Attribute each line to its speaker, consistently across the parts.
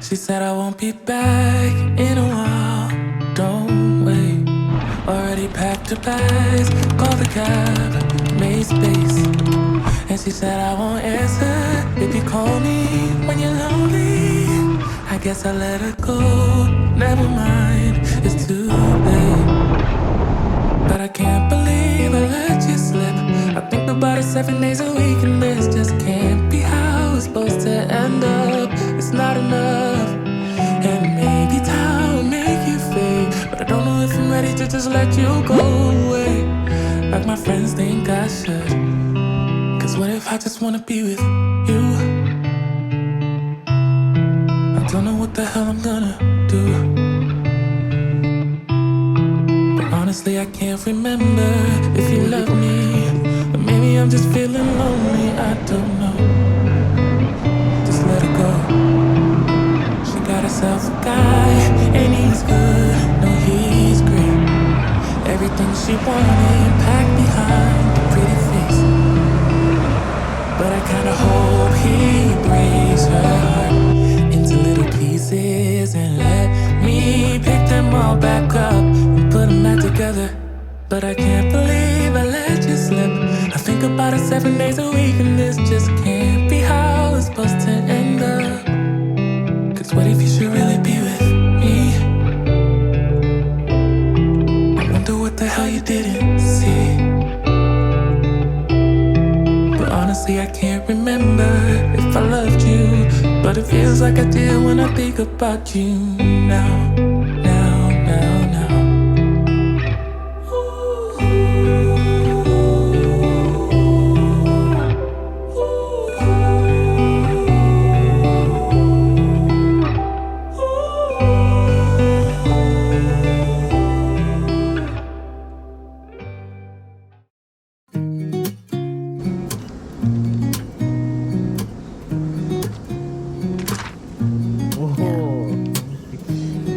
Speaker 1: She said I won't be back in a while. Don't wait. Already packed her bags, called the cab, made space. And she said I won't answer if you call me when you're lonely. I guess I let her go. Never mind, it's too late. But I can't believe I let you slip. I think about it 7 days a week, and this just can't be how it's supposed to end up. It's not enough. And maybe time will make you fade, but I don't know if I'm ready to just let you go away like my friends think I should. Cause what if I just wanna be with you? I don't know what the hell I'm gonna do, but honestly I can't remember if you love me, or maybe I'm just feeling lonely. I don't know. Just let her go. She got herself a guy, and he's good. No, he's great. Everything she wanted packed behind a pretty face. But I kinda hope he breaks her heart into little pieces and let me pick them all back up and put them back together. But I can't believe I let you slip. I think about it 7 days a week, and this just can't be how it's supposed to end up. Cause what if you should really be with me? I wonder what the hell you didn't see. But honestly I can't remember if I loved you, but it feels like I did when I think about you now.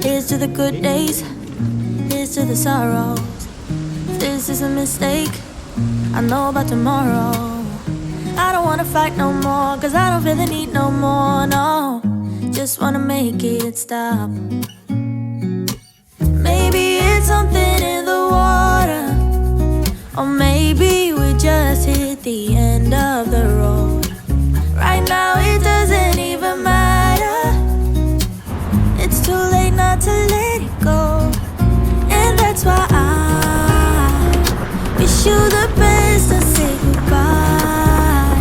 Speaker 2: Here's to the good days, here's to the sorrows. If this is a mistake, I know about tomorrow. I don't wanna fight no more, cause I don't feel the need no more, no. Just wanna make it stop. Maybe it's something in the water, or maybe we just hit the end of the road. Right now it doesn't even matter. It's too late not to let it go. And that's why I wish you the best and say goodbye.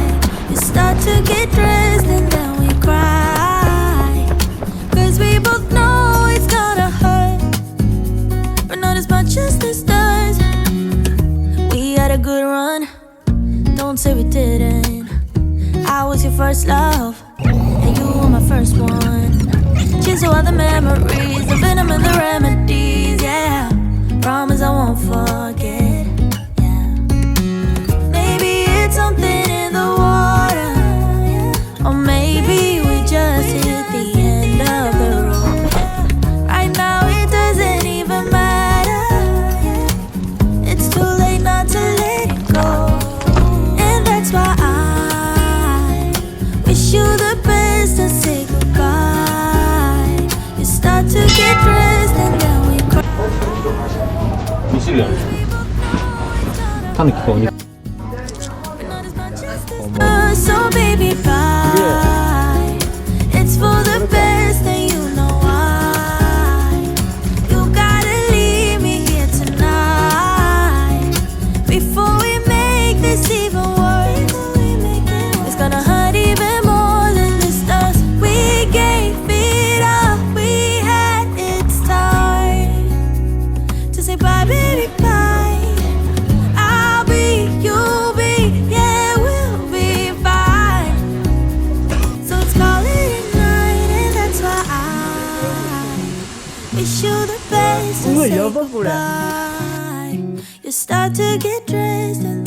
Speaker 2: You start to get dressed and then we cry, cause we both know it's gonna hurt, but not as much as this does. We had a good run, don't say we didn't. I was your first love, and you were my first one. Cheers to all the memories, the venom and the remedies, yeah. Promise I won't forget, yeah. Maybe it's something in the water, yeah. Or maybe we just hit the end of the road. Right now it doesn't even matter, yeah. It's too late not to let it go. And that's why I wish you the best and say goodbye. You start to get dressed and then we cry.
Speaker 3: 2種類あるでしょ。タヌキとお肉。
Speaker 2: So baby bye. It's for the best and you know why. You gotta leave me here tonight before we make this even worse. It's gonna hurt even more than this does. We gave it up, we had it's time to say bye baby bye. I'll be, you'll be, yeah we'll be fine. So let's call it a night, and that's why I wish you the best and say goodbye. You start to get dressed and